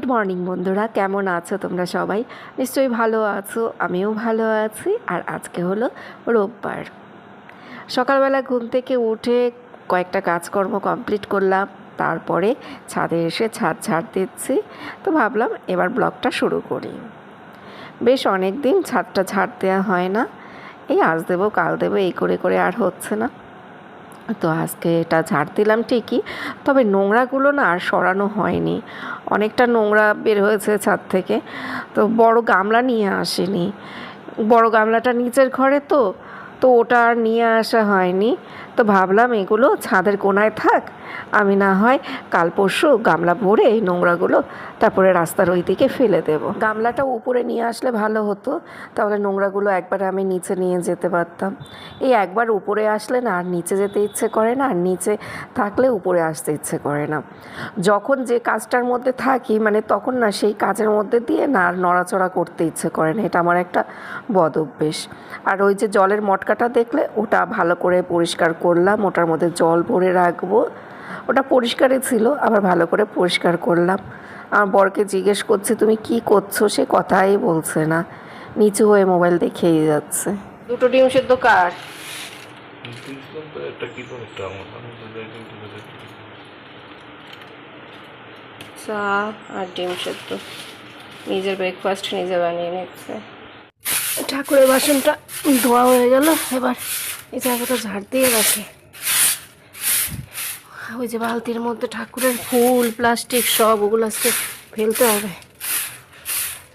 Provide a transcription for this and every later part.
Morning বন্ধুরা, কেমন আছো তোমরা? সবাই নিশ্চয়ই ভালো আছো, আমিও ভালো আছি। আর আজকে হলো রোববার। সকালবেলা ঘুম থেকে উঠে কয়েকটা কাজকর্ম কমপ্লিট করলাম, তারপরে ছাদে এসে ছাদ ঝাড় দিচ্ছি। তো ভাবলাম এবার ব্লগটা শুরু করি। বেশ অনেক দিন ছাদটা ঝাড় দেওয়া হয় না, এই আজ দেবো কাল দেবো এই করে করে আর হচ্ছে না। তো আজকে এটা ঝাড় দিলাম ঠিকই, তবে নোংরাগুলো না আর সরানো হয়নি। অনেকটা নোংরা বের হয়েছে ছাদ থেকে, তো বড় গামলা নিয়ে আসিনি। বড় গামলাটা নিচের ঘরে, তো ওটা আর নিয়ে আসা হয়নি। তো ভাবলাম এগুলো ছাদের কোনায় থাক, আমি না হয় কাল পরশু গামলা ভরে এই নোংরাগুলো তারপরে রাস্তার ওই দিকে ফেলে দেব। গামলাটা উপরে নিয়ে আসলে ভালো হতো, তাহলে নোংরাগুলো একবার আমি নিচে নিয়ে যেতে পারতাম। এই একবার উপরে আসলে না আর নিচে যেতে ইচ্ছে করে না, আর নিচে থাকলে উপরে আসতে ইচ্ছে করে না। যখন যে কাজটার মধ্যে থাকি মানে তখন না সেই কাজের মধ্যে দিয়ে না আর নড়াচড়া করতে ইচ্ছে করে না, এটা আমার একটা বদ অভ্যেস। আর ওই যে জলের মটকাটা দেখলে, ওটা ভালো করে পরিষ্কার করলাম, ওটার মধ্যে জল ভরে রাখবো। ওটা পরিষ্কারই ছিল, আবার ভালো করে পরিষ্কার করলাম। আমার বরকে জিজ্ঞেস করছে তুমি কি করছো, সে কথাই বলছে না, নিচু হয়ে মোবাইল দেখেই যাচ্ছে। দুটো ডিম সেদ্ধ কার চা আর ডিম সেদ্ধ, নিজের ব্রেকফাস্ট নিজে বানিয়ে নিচ্ছে। ঠাকুরের বাসনটা ধোয়া হয়ে গেল, এবার এই জায়গাটা ঝাড় দিয়ে রাখি। ওই যে বালতির মধ্যে ঠাকুরের ফুল প্লাস্টিক সব, ওগুলো আজকে ফেলতে হবে।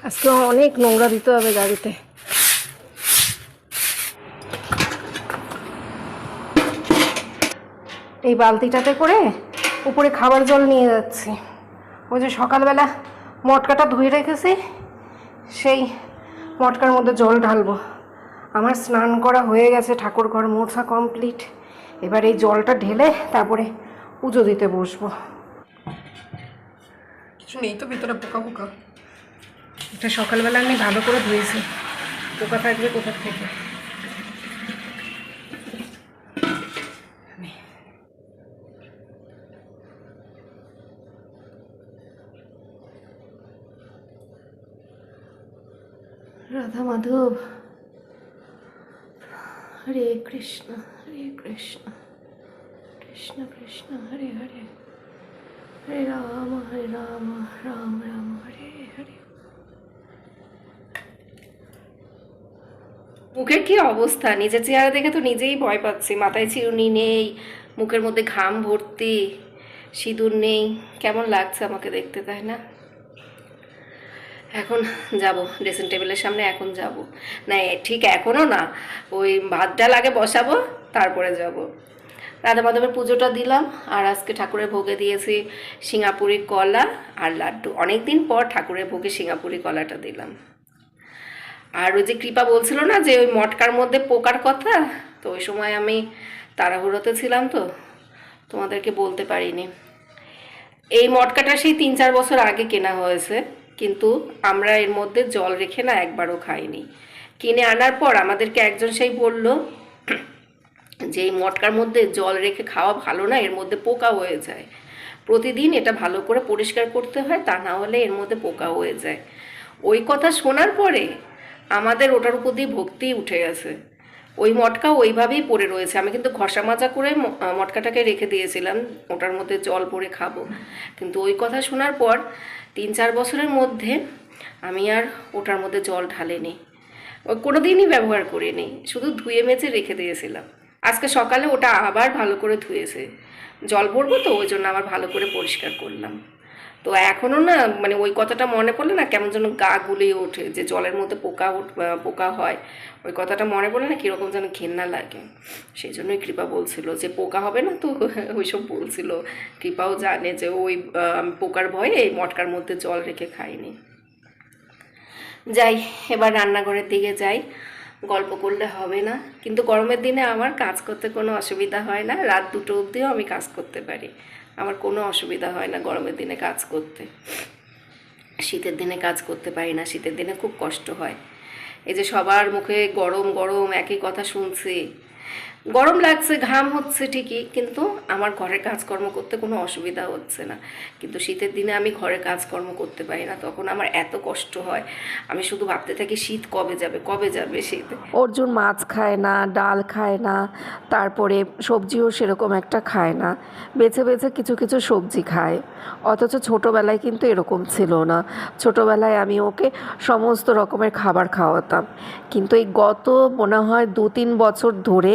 আজকে অনেক নোংরা দিতে হবে গাড়িতে। এই বালতিটাতে করে উপরে খাবার জল নিয়ে যাচ্ছি। ওই যে সকালবেলা মটকাটা ধুয়ে রেখেছি, সেই মটকার মধ্যে জল ঢালবো। আমার স্নান করা হয়ে গেছে, ঠাকুর ঘর মোছা কমপ্লিট। এবার এই জলটা ঢেলে তারপরে পুজো দিতে বসবো। কিছু নেই তো ভিতরে, পোকা পোকা। এটা সকালবেলা আমি ভালো করে ধুয়েছি, পোকা থাকবে কোথা থেকে। রাধা মাধব, হরে কৃষ্ণ হরে কৃষ্ণ কৃষ্ণ কৃষ্ণ হরে হরে, হরে রাম রাম রাম হরে হরে। মুখের কি অবস্থা, নিজের চেহারা দেখে তো নিজেই ভয় পাচ্ছি। মাথায় চিরুনি নেই, মুখের মধ্যে ঘাম ভর্তি, সিঁদুর নেই, কেমন লাগছে আমাকে দেখতে, তাই না? এখন যাব ড্রেসিং টেবিলের সামনে, এখন যাব না, ঠিক এখনও না, ওই ভাত ডাল আগে বসাবো তারপরে যাব। রাধা মাধবের পুজোটা দিলাম, আর আজকে ঠাকুরের ভোগে দিয়েছি সিঙ্গাপুরি কলা আর লাড্ডু। অনেক দিন পর ঠাকুরের ভোগে সিঙ্গাপুরি কলাটা দিলাম। আর ওই যে কৃপা বলছিল না যে ওই মটকার মধ্যে পোকার কথা, তো ওই সময় আমি তাড়াহুড়োতে ছিলাম, তো তোমাদেরকে বলতে পারিনি। এই মটকাটা সেই 3-4 বছর আগে কেনা হয়েছে, কিন্তু আমরা এর মধ্যে জল রেখে না একবারও খাইনি। কিনে আনার পর আমাদেরকে একজন সেই বলল যে এই মটকার মধ্যে জল রেখে খাওয়া ভালো না, এর মধ্যে পোকা হয়ে যায়, প্রতিদিন এটা ভালো করে পরিষ্কার করতে হয়, তা না হলে এর মধ্যে পোকা হয়ে যায়। ওই কথা শোনার পরে আমাদের ওটার উপর দিয়ে ভক্তি উঠে গেছে। ওই মটকা ওইভাবেই পড়ে রয়েছে। আমি কিন্তু ঘষা মাজা করে মটকাটাকে রেখে দিয়েছিলাম, ওটার মধ্যে জল ভরে খাবো। কিন্তু ওই কথা শোনার পর 3-4 বছরের মধ্যে আমি আর ওটার মধ্যে জল ঢালিনি, ওই কোনো দিনই ব্যবহার করিনি, শুধু ধুয়ে মেজে রেখে দিয়েছিলাম। আজকে সকালে ওটা আবার ভালো করে ধুয়েছে, জল ভরবো তো ওই জন্য আবার ভালো করে পরিষ্কার করলাম। তো এখনও না মানে ওই কথাটা মনে পড়লে না কেমন যেন গা গুলিয়ে ওঠে, যে জলের মধ্যে পোকা হয়, ওই কথাটা মনে পড়লে না কীরকম যেন ঘেন্না লাগে। সেই জন্যই কৃপা বলছিল যে পোকা হবে না, তো ওইসব বলছিল। কৃপাও জানে যে ওই পোকার ভয়ে এই মটকার মধ্যে জল রেখে খাইনি। যাই, এবার রান্নাঘরের দিকে যাই, গল্প করলে হবে না। কিন্তু গরমের দিনে আমার কাজ করতে কোনো অসুবিধা হয় না, রাত 2টো অবধিও আমি কাজ করতে পারি, আমার কোনো অসুবিধা হয় না গরমের দিনে কাজ করতে। শীতের দিনে কাজ করতে পারি না, শীতের দিনে খুব কষ্ট হয়। এই যে সবার মুখে গরম গরম একই কথা শুনছি, গরম লাগছে, ঘাম হচ্ছে ঠিকই, কিন্তু আমার ঘরের কাজকর্ম করতে কোনো অসুবিধা হচ্ছে না। কিন্তু শীতের দিনে আমি ঘরের কাজকর্ম করতে পারি না, তখন আমার এত কষ্ট হয়। আমি শুধু ভাবতে থাকি শীত কবে যাবে, কবে যাবে শীত। অর্জুন মাছ খায় না, ডাল খায় না, তারপরে সবজিও সেরকম একটা খায় না, বেছে বেছে কিছু কিছু সবজি খায়। অথচ ছোটোবেলায় কিন্তু এরকম ছিল না। ছোটোবেলায় আমি ওকে সমস্ত রকমের খাবার খাওয়াতাম, কিন্তু এই গত মনে হয় 2-3 বছর ধরে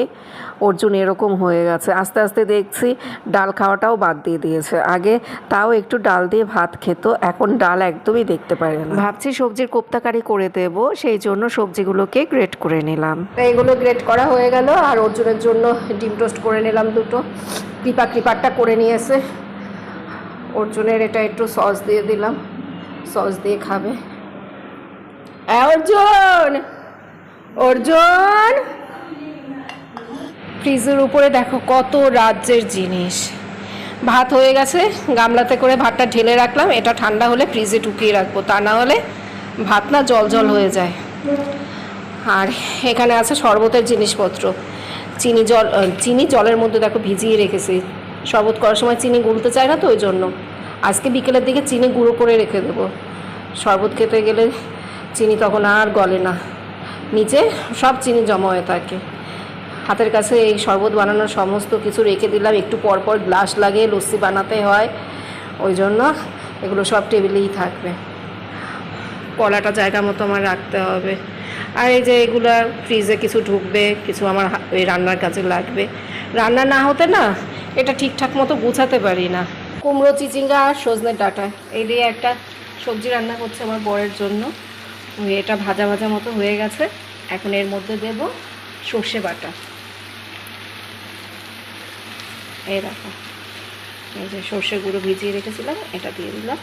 অর্জুন এরকম হয়ে গেছে। আস্তে আস্তে দেখছি ডাল খাওয়াটাও বাদ দিয়ে দিয়েছে। আগে তাও একটু ডাল দিয়ে ভাত খেত, এখন ডাল একদমই দেখতে পারে না। ভাবছি সবজির কোপ্তাকারি করে দেব, সেই জন্য সবজিগুলোকে গ্রেট করে নিলাম। এগুলো গ্রেট করা হয়ে গেল, আর অর্জুনের জন্য ডিম টোস্ট করে নিলাম দুটো। কৃপারটা করে নিয়েছে। অর্জুনের এটা একটু সস দিয়ে দিলাম, সস দিয়ে খাবে। অর্জুন, অর্জুন, ফ্রিজের উপরে দেখো কত রাজ্যের জিনিস। ভাত হয়ে গেছে, গামলাতে করে ভাতটা ঢেলে রাখলাম। এটা ঠান্ডা হলে ফ্রিজে ঢুকিয়ে রাখবো, তা না হলে ভাত না জল জল হয়ে যায়। আর এখানে আছে শরবতের জিনিসপত্র। চিনি জলের মধ্যে দেখো ভিজিয়ে রেখেছি। শরবত করার সময় চিনি গুলতে চায় না, তো ওই জন্য আজকে বিকেলের দিকে চিনি গুঁড়ো করে রেখে দেবো। শরবত খেতে গেলে চিনি তখন আর গলে না, নিচে সব চিনি জমা হয়ে থাকে। হাতের কাছে এই শরবত বানানোর সমস্ত কিছু রেখে দিলাম। একটু পরপর গ্লাস লাগিয়ে লস্যি বানাতে হয়, ওই জন্য এগুলো সব টেবিলেই থাকবে। কলাটা জায়গা মতো আমার রাখতে হবে। আর এই যে এগুলো ফ্রিজে কিছু ঢুকবে, কিছু আমার ওই রান্নার কাজে লাগবে। রান্না না হতে না এটা ঠিকঠাক মতো গুছাতে পারি না। কুমড়ো, চিচিঙ্গা আর সজনে ডাঁটা এই দিয়ে একটা সবজি রান্না করছে আমার বরের জন্য। এটা ভাজা ভাজা মতো হয়ে গেছে। এখন এর মধ্যে দেব সর্ষে বাটা। এই দেখো, এই যে সর্ষে গুঁড়ো ভিজিয়ে রেখেছিলাম, এটা দিয়ে দিলাম।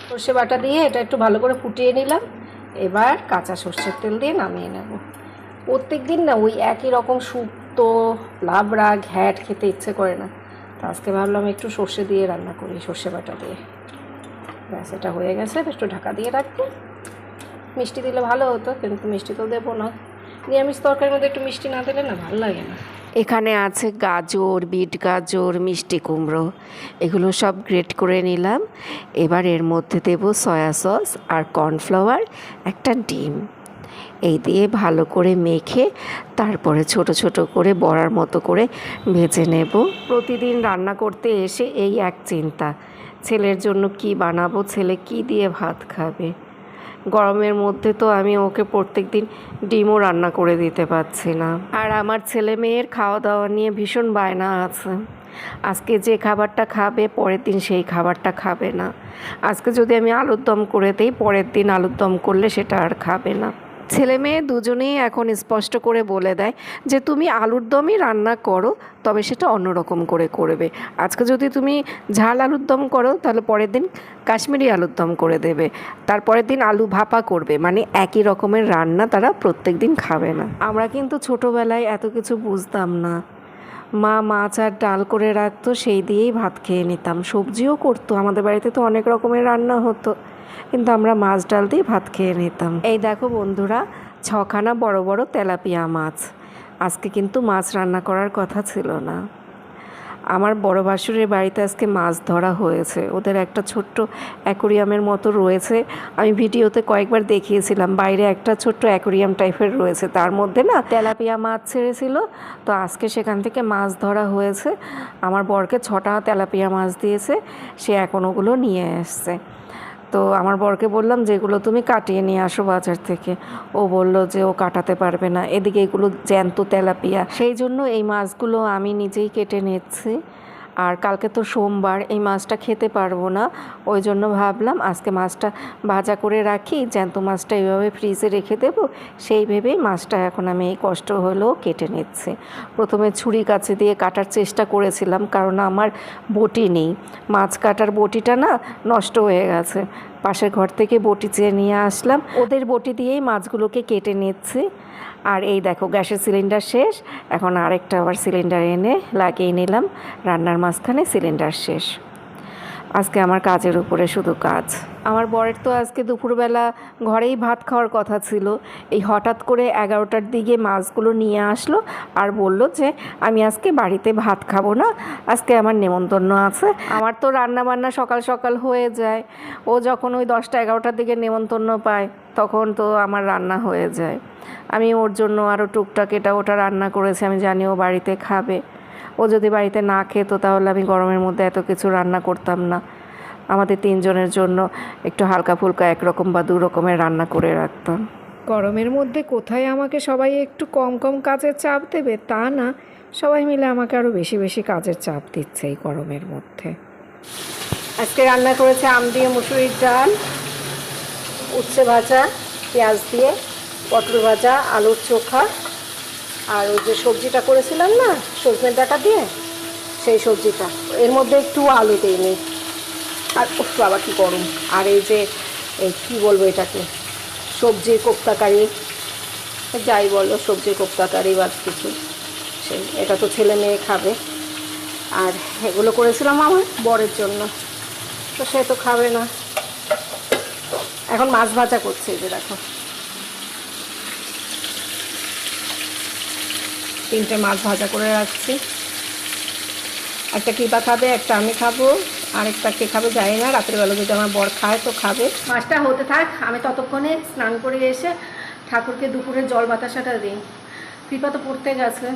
সর্ষে বাটা দিয়ে এটা একটু ভালো করে ফুটিয়ে নিলাম। এবার কাঁচা সর্ষের তেল দিয়ে নামিয়ে নেব। প্রত্যেক দিন না ওই একই রকম শুক্তো, লাবড়া, ঘ্যাট খেতে ইচ্ছে করে না, তো আজকে ভাবলাম একটু সর্ষে দিয়ে রান্না করি, সর্ষে বাটা দিয়ে। ব্যাস, এটা হয়ে গেছে। একটু ঢাকা দিয়ে রাখবো। মিষ্টি দিলে ভালো হতো, কিন্তু মিষ্টি তো দেবো না। নিরামিষ তরকারির মধ্যে একটু মিষ্টি না দিলে না ভালো লাগে না। এখানে আছে গাজর, বিট গাজর, মিষ্টি কুমড়ো, এগুলো সব গ্রেট করে নিলাম। এবার এর মধ্যে দেব সয়া সস আর কর্নফ্লাওয়ার, একটা ডিম। এই দিয়ে ভালো করে মেখে তারপরে ছোট ছোট করে বড়ার মতো করে ভেজে নেব। প্রতিদিন রান্না করতে এসে এই এক চিন্তা, ছেলের জন্য কি বানাবো, ছেলে কি দিয়ে ভাত খাবে। গরমের মধ্যে তো আমি ওকে প্রত্যেক দিন ডিমও রান্না করে দিতে পারছি না। আর আমার ছেলে মেয়ের খাওয়া দাওয়া নিয়ে ভীষণ বায়না আছে। আজকে যে খাবারটা খাবে পরের দিন সেই খাবারটা খাবে না। আজকে যদি আমি আলুর দম করে দিই, পরের দিন আলুর দম করলে সেটা আর খাবে না। ছেলে মেয়ে দুজনেই এখন স্পষ্ট করে বলে দেয় যে তুমি আলুর দমই রান্না করো, তবে সেটা অন্যরকম করে করবে। আজকে যদি তুমি ঝাল আলুর দম করো, তাহলে পরের দিন কাশ্মীরি আলুর দম করে দেবে, তারপরের দিন আলু ভাপা করবে। মানে একই রকমের রান্না তারা প্রত্যেক দিন খাবে না। আমরা কিন্তু ছোটোবেলায় এত কিছু বুঝতাম না। মা মাছ আর ডাল করে রাখতো, সেই দিয়েই ভাত খেয়ে নিতাম। সবজিও করতো, আমাদের বাড়িতে তো অনেক রকমের রান্না হতো, কিন্তু আমরা মাছ ডাল দিয়ে ভাত খেয়ে নিতাম। এই দেখো বন্ধুরা, 6খানা বড় বড় তেলাপিয়া মাছ। আজকে কিন্তু মাছ রান্না করার কথা ছিল না। আমার বড় ভাসুরের বাড়িতে আজকে মাছ ধরা হয়েছে। ওদের একটা ছোট্ট অ্যাকোরিয়ামের মতো রয়েছে, আমি ভিডিওতে কয়েকবার দেখিয়েছিলাম। বাইরে একটা ছোট্ট অ্যাকোরিয়াম টাইপের রয়েছে, তার মধ্যে না তেলাপিয়া মাছ ছেড়েছিল। তো আজকে সেখান থেকে মাছ ধরা হয়েছে। আমার বরকে 6টা তেলাপিয়া মাছ দিয়েছে, সে এখন ওগুলো নিয়ে এসছে। তো আমার বরকে বললাম যে এগুলো তুমি কাটিয়ে নিয়ে আসো বাজার থেকে। ও বলল যে ও কাটাতে পারবে না, এদিকে এগুলো জ্যান্ত তেলাপিয়া, সেই জন্য এই মাছগুলো আমি নিজেই কেটে নিচ্ছি। আর কালকে তো সোমবার, এই মাছটা খেতে পারবো না, ওই জন্য ভাবলাম আজকে মাছটা ভাজা করে রাখি, জ্যান্ত মাছটা এইভাবে ফ্রিজে রেখে দেবো। সেই ভেবেই মাছটা এখন আমি এই কষ্ট হলেও কেটে নিচ্ছি। প্রথমে ছুরি কাছে দিয়ে কাটার চেষ্টা করেছিলাম, কারণ আমার বটি নেই। মাছ কাটার বটিটা না নষ্ট হয়ে গেছে, পাশের ঘর থেকে বটি চেয়ে নিয়ে আসলাম, ওদের বটি দিয়েই মাছগুলোকে কেটে নিচ্ছি। আর এই দেখো, গ্যাসের সিলিন্ডার শেষ, এখন আরেকটা আবার সিলিন্ডার এনে লাগিয়ে নিলাম। রান্নার মাঝখানে সিলিন্ডার শেষ। আজকে আমার কাজের উপরে শুধু কাজ। আমার বরের তো আজকে দুপুরবেলা ঘরেই ভাত খাওয়ার কথা ছিল, এই হঠাৎ করে 11টার দিকে মাছগুলো নিয়ে আসলো আর বলল যে আমি আজকে বাড়িতে ভাত খাবো না, আজকে আমার নেমন্তন্ন আছে। আমার তো রান্না বান্না সকাল সকাল হয়ে যায়, ও যখন ওই 10টা-11টার দিকে নেমন্তন্ন পায় তখন তো আমার রান্না হয়ে যায়। আমি ওর জন্য আরও টুকটাক এটা ওটা রান্না করেছি, আমি জানি ও বাড়িতে খাবে। ও যদি বাড়িতে না খেত তাহলে আমি গরমের মধ্যে এত কিছু রান্না করতাম না, আমাদের 3 জনের জন্য একটু হালকা ফুলকা 1 রকম বা 2 রকমের রান্না করে রাখতাম। গরমের মধ্যে কোথায় আমাকে সবাই একটু কম কম কাজের চাপ দেবে তা না, সবাই মিলে আমাকে আরও বেশি বেশি কাজের চাপ দিচ্ছে এই গরমের মধ্যে। আজকে রান্না করেছে আম দিয়ে মুসুরির ডাল, উচ্ছে ভাজা পেঁয়াজ দিয়ে, পটল ভাজা, আলুর চোখা, আর ওই যে সবজিটা করেছিলাম না সজনে ডাঁটা দিয়ে, সেই সবজিটা। এর মধ্যে একটু আলু দিইনি। আর বাবা কি গরম। আর এই যে কী বলবো এটাকে, সবজির কোপ্তাকারি, যাই বলো সবজির কোপ্তাকারি বা কিছু, সেই এটা তো ছেলে মেয়ে খাবে। আর এগুলো করেছিলাম আমার বরের জন্য, তো সে তো খাবে না। এখন মাছ ভাজা করছে, এই যে দেখো 3টে মাছ ভাজা করে রাখছি। একটা কৃপা খাবে, একটা আমি খাবো, আরেকটা কে খাবে জানি না। রাতের বেলা যদি আমার বর খায় তো খাবে। মাছটা হতে থাক, আমি ততক্ষণে স্নান করে এসে ঠাকুরকে দুপুরে জল বাতাসাটা দিই। কৃপা তো পড়তে গেছে,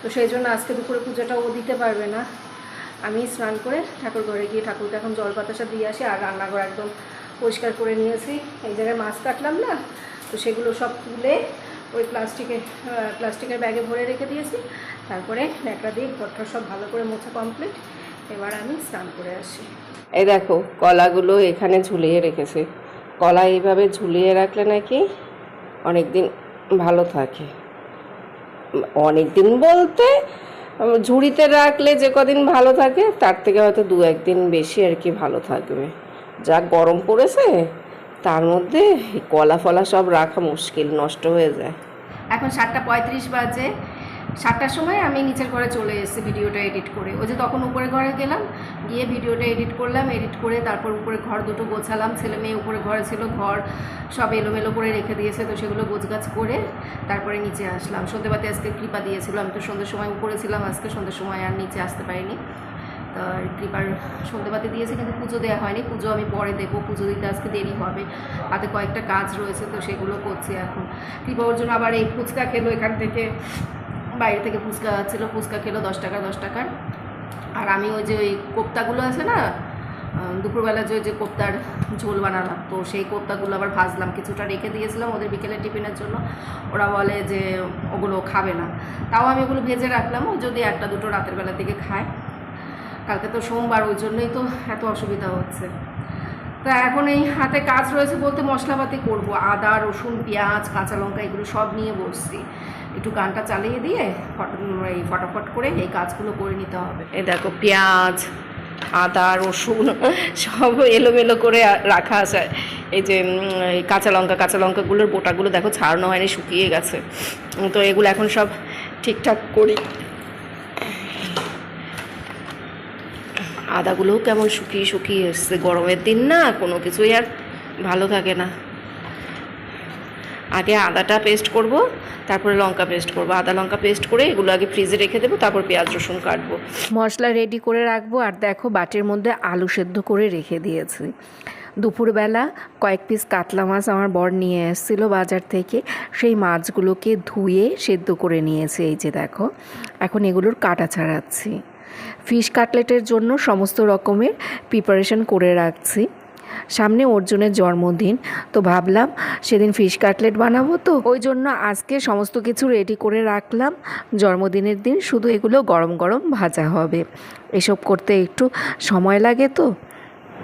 তো সেই জন্য আজকে দুপুরে পুজোটা ও দিতে পারবে না। আমি স্নান করে ঠাকুর ঘরে গিয়ে ঠাকুরকে এখন জল বাতাসা দিয়ে আসি। আর রান্নাঘর একদম পরিষ্কার করে নিয়েছি। এই জায়গায় মাছ কাটলাম না, তো সেগুলো সব তুলে ওই প্লাস্টিকের ব্যাগে ভরে রেখে দিয়েছি। তারপরে ন্যাকড়া দিয়ে ঘরটা সব ভালো করে মোছা কমপ্লিট। এবার আমি স্নান করে আসি। এই দেখো কলাগুলো এখানে ঝুলিয়ে রেখেছে। কলা এইভাবে ঝুলিয়ে রাখলে নাকি অনেক দিন ভালো থাকে। অনেক দিন বলতে ঝুড়িতে রাখলে যে কদিন ভালো থাকে তার থেকে হয়তো 2-1 দিন বেশি আর কি ভালো থাকবে। যা গরম পড়েছে তার মধ্যে কলা ফলা সব রাখা মুশকিল, নষ্ট হয়ে যায়। এখন 7:35 বাজে। 7টার সময় আমি নিচের ঘরে চলে এসেছি ভিডিওটা এডিট করে। ওই যে তখন উপরে ঘরে গেলাম, গিয়ে ভিডিওটা এডিট করলাম, এডিট করে তারপর উপরে ঘর দুটো গোছালাম। ছেলে মেয়ে উপরে ঘরে ছিল, ঘর সব এলোমেলো করে রেখে দিয়েছে, তো সেগুলো গোছগাছ করে তারপরে নিচে আসলাম। সন্ধ্যেবাতি আজকে কৃপা দিয়েছিল, আমি তো সন্ধ্যের সময় উপরে ছিলাম, আজকে সন্ধ্যের সময় আর নিচে আসতে পারিনি। তো কৃপার সন্ধ্যেবাতি দিয়েছে, কিন্তু পুজো দেওয়া হয়নি। পুজো আমি পরে দেবো, পুজো দিতে আজকে দেরি হবে, হাতে কয়েকটা কাজ রয়েছে, তো সেগুলো করছি এখন। কৃপা ওর জন্য আবার এই ফুচকা খেলো, এখান থেকে বাইরে থেকে ফুচকা ছিল, ফুচকা খেলো 10 টাকা 10 টাকার। আর আমি ওই যে ওই কোপ্তাগুলো আছে না, দুপুরবেলা যে কোপ্তার ঝোল বানালাম, তো সেই কোপ্তাগুলো আবার ভাজলাম, কিছুটা রেখে দিয়েছিলাম ওদের বিকেলের টিফিনের জন্য। ওরা বলে যে ওগুলো খাবে না, তাও আমি ওগুলো ভেজে রাখলাম, ও যদি 1-2 রাতের বেলার দিকে খায়। কালকে তো সোমবার, ওই জন্যই তো এত অসুবিধা হচ্ছে। তা এখন এই হাতে কাজ রয়েছে বলতে মশলাপাতি করব, আদা রসুন পেঁয়াজ কাঁচা লঙ্কা এগুলো সব নিয়ে বসছি। একটু গানটা চালিয়ে দিয়ে ফটাফট করে এই কাজগুলো করে নিতে হবে। এই দেখো পেঁয়াজ আদা রসুন সব এলোমেলো করে রাখা আছে। এই যে কাঁচা লঙ্কাগুলোর বোটাগুলো দেখো ছাড়ানো হয়নি, শুকিয়ে গেছে। তো এগুলো এখন সব ঠিকঠাক করি। আদাগুলোও কেমন শুকিয়ে এসছে, গরমের দিন না, কোনো কিছুই আর ভালো থাকে না। আগে আদাটা পেস্ট করব, তারপরে লঙ্কা পেস্ট করব। আদা লঙ্কা পেস্ট করে এগুলো আগে ফ্রিজে রেখে দেবো, তারপর পেঁয়াজ রসুন কাটবো, মশলা রেডি করে রাখবো। আর দেখো বাটির মধ্যে আলু সেদ্ধ করে রেখে দিয়েছি। দুপুরবেলা কয়েক পিস কাতলা মাছ আমার বর নিয়ে এসেছিলো বাজার থেকে, সেই মাছগুলোকে ধুয়ে সেদ্ধ করে নিয়েছি। এই যে দেখো এখন এগুলোর কাটা ছাড়াচ্ছি। ফিশ কাটলেটের জন্য সমস্ত রকমের প্রিপারেশন করে রাখছি। সামনে অর্জুনের জন্মদিন, তো ভাবলাম সেদিন ফিশ কাটলেট বানাবো, তো ওই জন্য আজকে সমস্ত কিছু রেডি করে রাখলাম। জন্মদিনের দিন শুধু এগুলো গরম গরম ভাজা হবে, এসব করতে একটু সময় লাগে। তো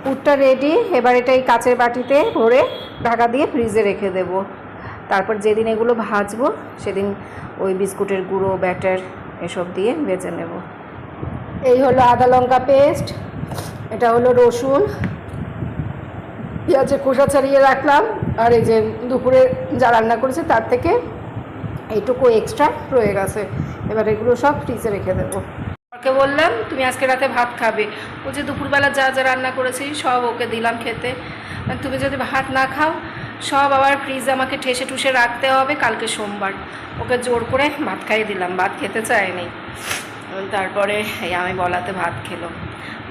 পুরটা রেডি, এবার এটা এই কাচের বাটিতে ভরে ঢাকা দিয়ে ফ্রিজে রেখে দেব। তারপর যেদিন এগুলো ভাজবো সেদিন ওই বিস্কুটের গুঁড়ো ব্যাটার এসব দিয়ে ভেজে নেব। এই হলো আদা লঙ্কা পেস্ট, এটা হলো রসুন, পেঁয়াজের খোসা ছাড়িয়ে রাখলাম। আর এই যে দুপুরে যা রান্না করেছে তার থেকে এইটুকু এক্সট্রা রয়ে গেছে। এবার এগুলো সব ফ্রিজে রেখে দেবো। ওকে বললাম তুমি আজকে রাতে ভাত খাবে, ও যে দুপুরবেলা যা যা রান্না করেছি সব ওকে দিলাম খেতে। তুমি যদি ভাত না খাও সব আবার ফ্রিজে আমাকে ঠেসে ঠুসে রাখতে হবে, কালকে সোমবার। ওকে জোর করে ভাত খাইয়ে দিলাম, ভাত খেতে চায়নি। তারপরে এই আমি বলাতে ভাত খেলো,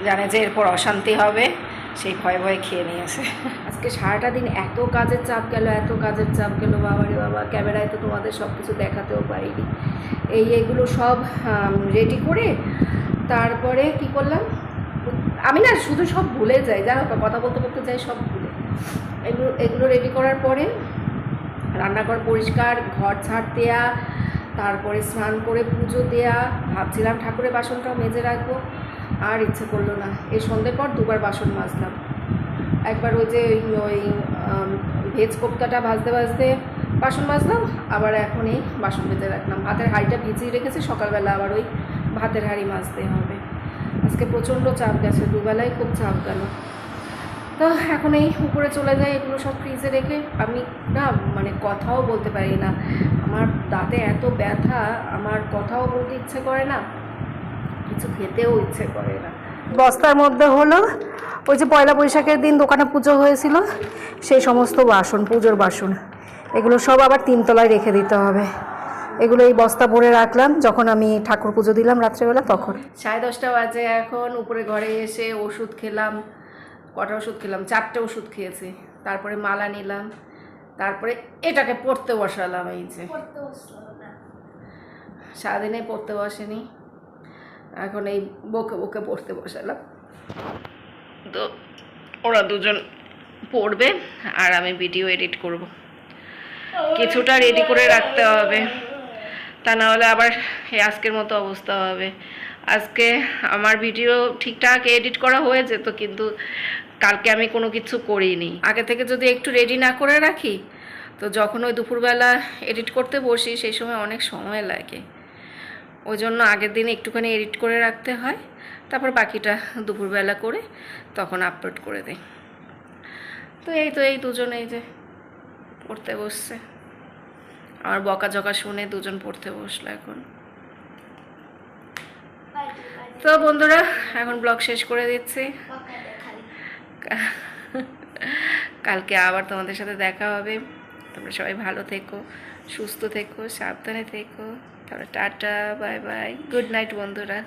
জানে যে এরপর অশান্তি হবে, সেই ভয়ে ভয়ে খেয়ে নিয়েছে। আজকে সারাটা দিন এত কাজের চাপ গেল, এত কাজের চাপ গেল, বাবা রে বাবা, ক্যামেরায় তো তোমাদের সব কিছু দেখাতেও পারিনি। এইগুলো সব রেডি করে তারপরে কি করলাম, আমি না শুধু সব ভুলে যাই, জানো তো, কথা বলতে বলতে যাই সব ভুলে। এগুলো রেডি করার পরে রান্নাঘর পরিষ্কার, ঘর ঝাড় দেওয়া, তারপরে স্নান করে পুজো দেওয়া, ভাবছিলাম ঠাকুরের বাসনটাও মেজে রাখবো, আর ইচ্ছে করলো না। এই সন্ধ্যের পর দুবার বাসন মাজলাম, একবার ওই যে ওই ভেজ কোপ্তাটা ভাজতে ভাজতে বাসন মাজলাম, আবার এখন এই বাসন মেজে রাখলাম। ভাতের হাঁড়িটা ভিজিয়ে রেখেছি, সকালবেলা আবার ওই ভাতের হাঁড়ি মাজতে হবে। আজকে প্রচণ্ড চাপ গেছে, দুবেলায় খুব চাপ গেল। তো এখন এই উপরে চলে যাই, এগুলো সব ফ্রিজে রেখে। আমি না মানে কথাও বলতে পারি না, আমার দাঁতে এত ব্যথা, আমার কথাও বলতে ইচ্ছে করে না, কিছু খেতেও ইচ্ছে করে না। বস্তার মধ্যে হলো ওই যে পয়লা বৈশাখের দিন দোকানে পুজো হয়েছিল সেই সমস্ত বাসন, পুজোর বাসন, এগুলো সব আবার 3 তলায় রেখে দিতে হবে। এগুলো এই বস্তা ভরে রাখলাম, যখন আমি ঠাকুর পুজো দিলাম রাত্রেবেলা তখন। 10:30 বাজে এখন। উপরে ঘরে এসে ওষুধ খেলাম, কটা ওষুধ খেলাম, 4টে ওষুধ খেয়েছি। তারপরে মালা নিলাম, তারপরে এটাকে পড়তে বসালাম। এই যে সারাদিনে পড়তে বসেনি, এখন এই বকে বকে পড়তে বসালাম। তো ওরা দুজন পড়বে আর আমি ভিডিও এডিট করব। কিছুটা রেডি করে রাখতে হবে, তা না হলে আবার আজকের মতো অবস্থা হবে। আজকে আমার ভিডিও ঠিকঠাক এডিট করা হয়ে যেত, কিন্তু কালকে আমি কোনো কিছু করিনি। আগে থেকে যদি একটু রেডি না করে রাখি, তো যখন ওই দুপুরবেলা এডিট করতে বসি সেই সময় অনেক সময় লাগে। ওই জন্য আগের দিন একটুখানি এডিট করে রাখতে হয়, তারপর বাকিটা দুপুরবেলা করে তখন আপলোড করে দিই। তো এই দুজন এই যে পড়তে বসছে, আমার বকাঝকা শুনে দুজন পড়তে বসলো এখন। তো বন্ধুরা এখন ব্লগ শেষ করে দিচ্ছি, কালকে আবার তোমাদের সাথে দেখা হবে। তোমরা সবাই ভালো থেকো, সুস্থ থেকো, সাবধানে থেকো। তাহলে tata, bye bye, good night বন্ধুরা।